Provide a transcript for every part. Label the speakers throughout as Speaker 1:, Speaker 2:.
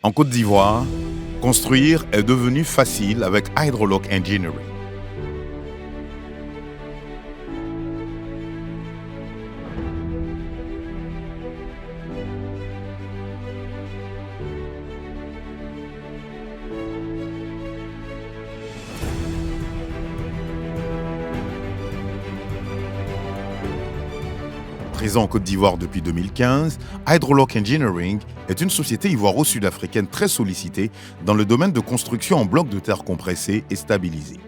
Speaker 1: En Côte d'Ivoire, construire est devenu facile avec Hydroloc Engineering. Présent en Côte d'Ivoire depuis 2015, Hydroloc Engineering est une société ivoiro-sud-africaine très sollicitée dans le domaine de construction en blocs de terre compressés et stabilisés.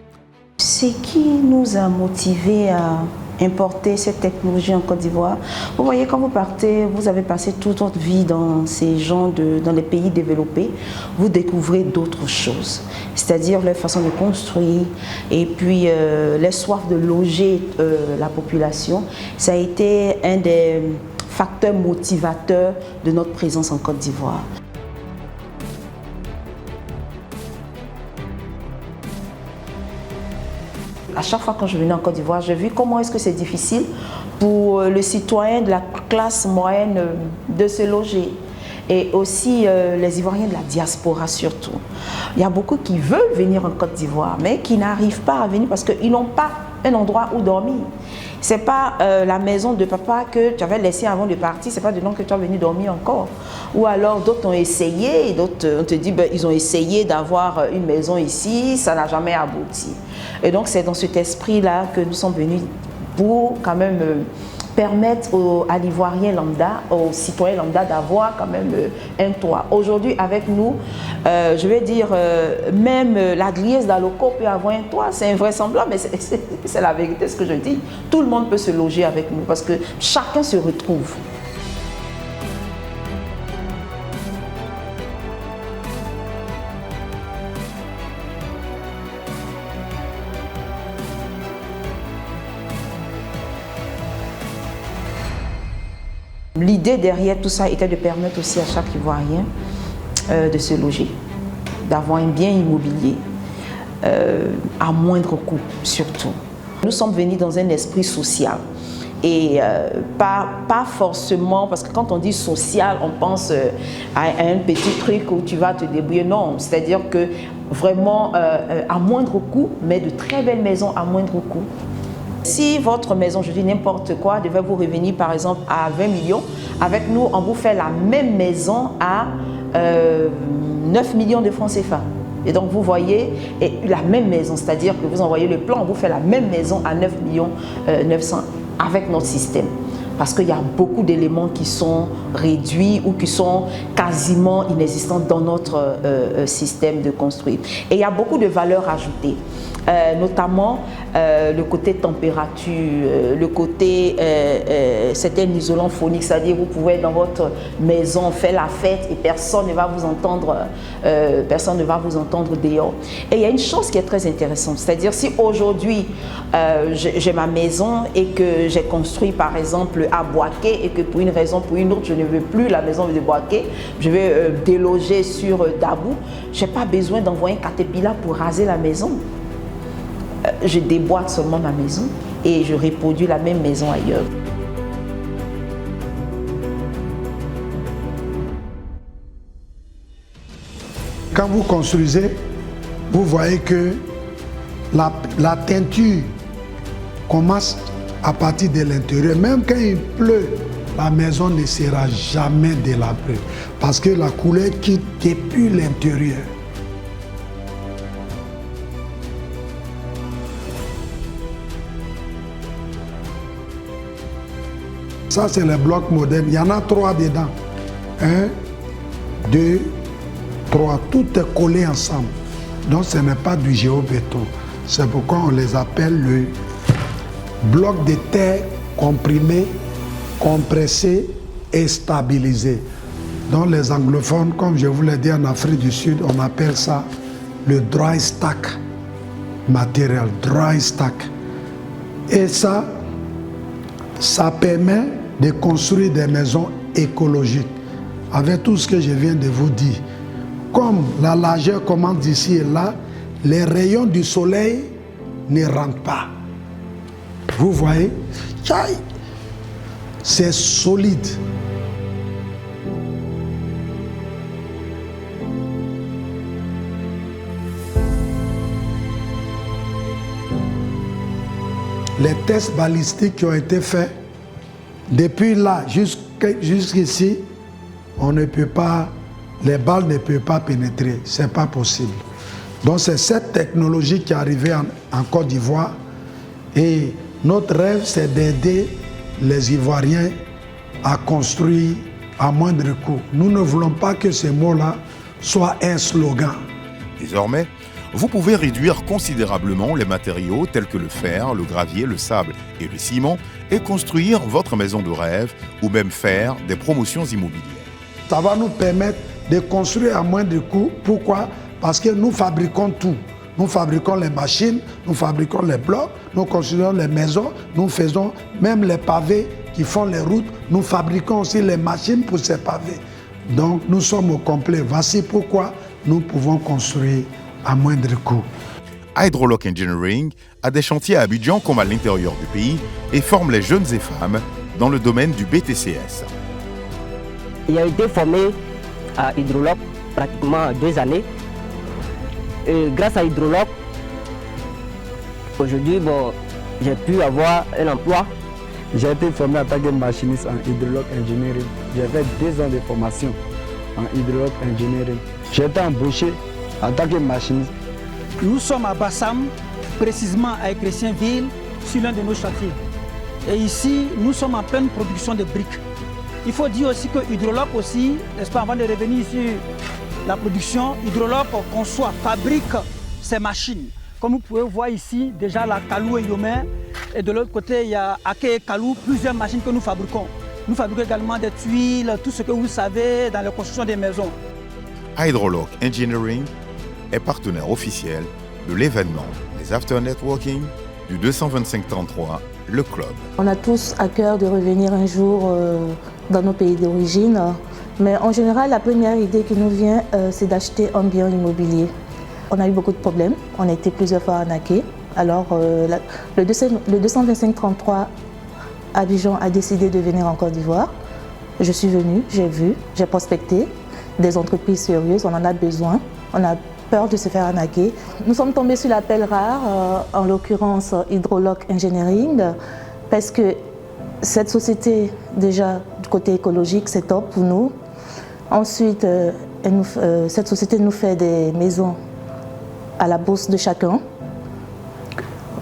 Speaker 2: Ce qui nous a motivés à importer cette technologie en Côte d'Ivoire, vous voyez, quand vous partez, vous avez passé toute votre vie dans dans les pays développés, vous découvrez d'autres choses, c'est-à-dire leur façon de construire et puis les soifs de loger la population. Ça a été un des facteurs motivateurs de notre présence en Côte d'Ivoire. À chaque fois quand je venais en Côte d'Ivoire, j'ai vu comment est-ce que c'est difficile pour le citoyen de la classe moyenne de se loger. Et aussi les Ivoiriens de la diaspora surtout. Il y a beaucoup qui veulent venir en Côte d'Ivoire, mais qui n'arrivent pas à venir parce qu'ils n'ont pas un endroit où dormir. Ce n'est pas la maison de papa que tu avais laissée avant de partir, ce n'est pas dedans que tu as venu dormir encore. Ou alors d'autres ont essayé, d'autres on te dit ils ont essayé d'avoir une maison ici, ça n'a jamais abouti. Et donc c'est dans cet esprit-là que nous sommes venus pour quand même permettre à l'Ivoirien lambda, aux citoyens lambda d'avoir quand même un toit. Aujourd'hui avec nous, je vais dire, même la Griesse d'Aloko peut avoir un toit, c'est invraisemblable, mais c'est la vérité ce que je dis. Tout le monde peut se loger avec nous parce que chacun se retrouve. L'idée derrière tout ça était de permettre aussi à chaque Ivoirien de se loger, d'avoir un bien immobilier à moindre coût surtout. Nous sommes venus dans un esprit social et pas forcément, parce que quand on dit social, on pense à un petit truc où tu vas te débrouiller. Non, c'est-à-dire que vraiment à moindre coût, mais de très belles maisons à moindre coût. Si votre maison, je dis n'importe quoi, devait vous revenir par exemple à 20 millions, avec nous, on vous fait la même maison à 9 millions de francs CFA. Et donc vous voyez, et la même maison, c'est-à-dire que vous envoyez le plan, on vous fait la même maison à 9 millions 900 avec notre système. Parce qu'il y a beaucoup d'éléments qui sont réduits ou qui sont quasiment inexistants dans notre système de construire. Et il y a beaucoup de valeurs ajoutées, notamment le côté température, le côté c'est un isolant phonique, c'est-à-dire vous pouvez dans votre maison faire la fête et personne ne va vous entendre, dehors. Et il y a une chose qui est très intéressante, c'est-à-dire si aujourd'hui j'ai ma maison et que j'ai construit par exemple à Boaké et que pour une raison ou pour une autre, je ne veux plus la maison de Boaké, je vais déloger sur Dabou, je n'ai pas besoin d'envoyer un caterpillar pour raser la maison. Je déboîte seulement ma maison et je reproduis la même maison ailleurs.
Speaker 3: Quand vous construisez, vous voyez que la teinture commence à partir de l'intérieur. Même quand il pleut, la maison ne sera jamais délabrée parce que la couleur quitte depuis l'intérieur. Ça, c'est les blocs modernes. Il y en a 3 dedans. 1, 2, 3. Tout est collé ensemble. Donc, ce n'est pas du géobéton. C'est pourquoi on les appelle le bloc de terre comprimé, compressé et stabilisé. Donc, les anglophones, comme je vous l'ai dit en Afrique du Sud, on appelle ça le dry stack matériel, dry stack. Et ça permet de construire des maisons écologiques avec tout ce que je viens de vous dire. Comme la largeur commence d'ici et là, les rayons du soleil ne rentrent pas. Vous voyez, c'est solide. les tests balistiques qui ont été faits, depuis là jusqu'ici, on ne peut pas, les balles ne peuvent pas pénétrer, ce n'est pas possible. Donc c'est cette technologie qui est arrivée en Côte d'Ivoire et notre rêve c'est d'aider les Ivoiriens à construire à moindre coût. Nous ne voulons pas que ces mots-là soient un slogan.
Speaker 1: Désormais, vous pouvez réduire considérablement les matériaux tels que le fer, le gravier, le sable et le ciment et construire votre maison de rêve ou même faire des promotions immobilières.
Speaker 3: Ça va nous permettre de construire à moindre coût. Pourquoi? Parce que nous fabriquons tout. Nous fabriquons les machines, nous fabriquons les blocs, nous construisons les maisons, nous faisons même les pavés qui font les routes. Nous fabriquons aussi les machines pour ces pavés. Donc nous sommes au complet. Voici pourquoi nous pouvons construire à moindre coût.
Speaker 1: Hydroloc Engineering a des chantiers à Abidjan comme à l'intérieur du pays et forme les jeunes et femmes dans le domaine du BTCS.
Speaker 4: Il a été formé à Hydroloc pratiquement 2 années. Et grâce à Hydroloc, aujourd'hui, j'ai pu avoir un emploi.
Speaker 5: J'ai été formé en tant que machiniste en Hydroloc Engineering. J'ai fait 2 ans de formation en Hydroloc Engineering. J'ai été embauché en tant que machiniste.
Speaker 6: Nous sommes à Bassam, précisément à Écrétienville, sur l'un de nos chantiers. Et ici, nous sommes en pleine production de briques. Il faut dire aussi que Hydroloc aussi, n'est-ce pas, avant de revenir sur la production, Hydroloc conçoit, fabrique ces machines. Comme vous pouvez voir ici, déjà la Kalou et Yomé, et de l'autre côté, il y a Ake et Kalou, plusieurs machines que nous fabriquons. Nous fabriquons également des tuiles, tout ce que vous savez dans la construction des maisons.
Speaker 1: Hydroloc Engineering est partenaire officiel de l'événement Les After Networking du 225-33, le club.
Speaker 7: On a tous à cœur de revenir un jour dans nos pays d'origine, mais en général, la première idée qui nous vient, c'est d'acheter un bien immobilier. On a eu beaucoup de problèmes, on a été plusieurs fois arnaqués. Alors, le 225-33 Abidjan a décidé de venir en Côte d'Ivoire. Je suis venue, j'ai vu, j'ai prospecté des entreprises sérieuses, on en a besoin. On a peur de se faire arnaquer. Nous sommes tombés sur l'appel rare, en l'occurrence Hydroloc Engineering, parce que cette société, déjà du côté écologique, c'est top pour nous. Ensuite, cette société nous fait des maisons à la bourse de chacun,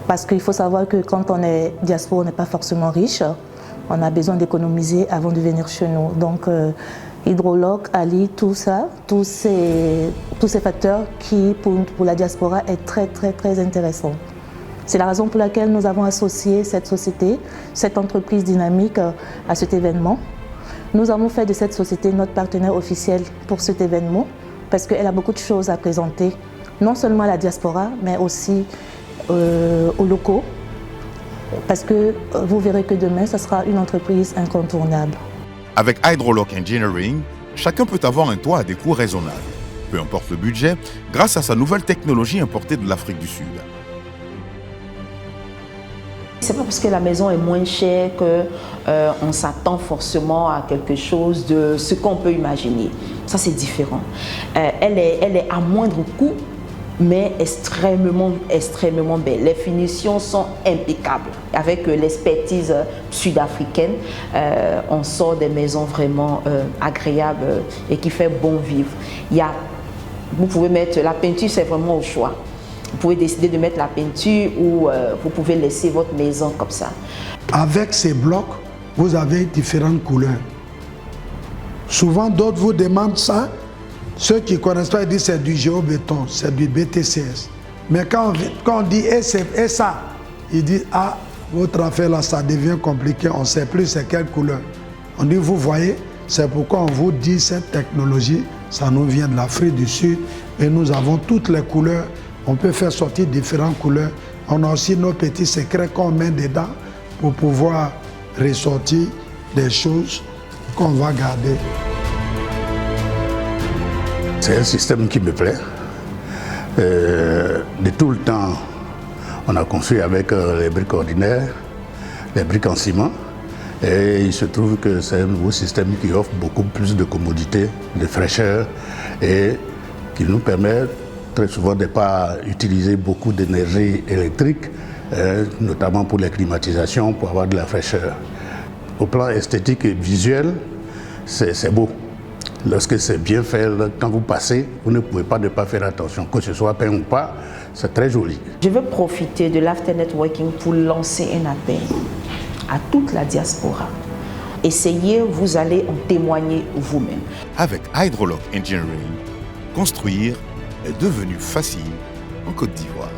Speaker 7: parce qu'il faut savoir que quand on est diaspora, on n'est pas forcément riche. On a besoin d'économiser avant de venir chez nous. Donc, Hydroloc allie tout ça, tous ces facteurs qui, pour la diaspora, est très, très, très intéressant. C'est la raison pour laquelle nous avons associé cette société, cette entreprise dynamique à cet événement. Nous avons fait de cette société notre partenaire officiel pour cet événement parce qu'elle a beaucoup de choses à présenter, non seulement à la diaspora, mais aussi aux locaux. Parce que vous verrez que demain, ce sera une entreprise incontournable.
Speaker 1: Avec Hydroloc Engineering, chacun peut avoir un toit à des coûts raisonnables. Peu importe le budget, grâce à sa nouvelle technologie importée de l'Afrique du Sud.
Speaker 2: C'est pas parce que la maison est moins chère qu'on s'attend forcément à quelque chose de ce qu'on peut imaginer. Ça, c'est différent. Elle est à moindre coût, mais extrêmement belle. Les finitions sont impeccables. Avec l'expertise sud-africaine, on sort des maisons vraiment agréables et qui fait bon vivre. Vous pouvez mettre la peinture, c'est vraiment au choix. Vous pouvez décider de mettre la peinture ou vous pouvez laisser votre maison comme ça. Avec ces blocs, vous avez différentes couleurs. Souvent, d'autres vous demandent ça. Ceux qui ne connaissent pas, ils disent c'est du géobéton, c'est du BTCS. Mais quand on dit et ça, ils disent ah, votre affaire là, ça devient compliqué, on ne sait plus c'est quelle couleur. On dit vous voyez, c'est pourquoi on vous dit cette technologie, ça nous vient de l'Afrique du Sud et nous avons toutes les couleurs. On peut faire sortir différentes couleurs. On a aussi nos petits secrets qu'on met dedans pour pouvoir ressortir des choses qu'on va garder.
Speaker 8: C'est un système qui me plaît. De tout le temps, on a construit avec les briques ordinaires, les briques en ciment. Et il se trouve que c'est un nouveau système qui offre beaucoup plus de commodité, de fraîcheur et qui nous permet très souvent de ne pas utiliser beaucoup d'énergie électrique notamment pour les climatisations, pour avoir de la fraîcheur. Au plan esthétique et visuel, c'est beau. Lorsque c'est bien fait, quand vous passez, vous ne pouvez pas ne pas faire attention. Que ce soit peint ou pas, c'est très joli.
Speaker 2: Je veux profiter de l'After Networking pour lancer un appel à toute la diaspora. Essayez, vous allez en témoigner vous-même.
Speaker 1: Avec Hydroloc Engineering, construire est devenu facile en Côte d'Ivoire.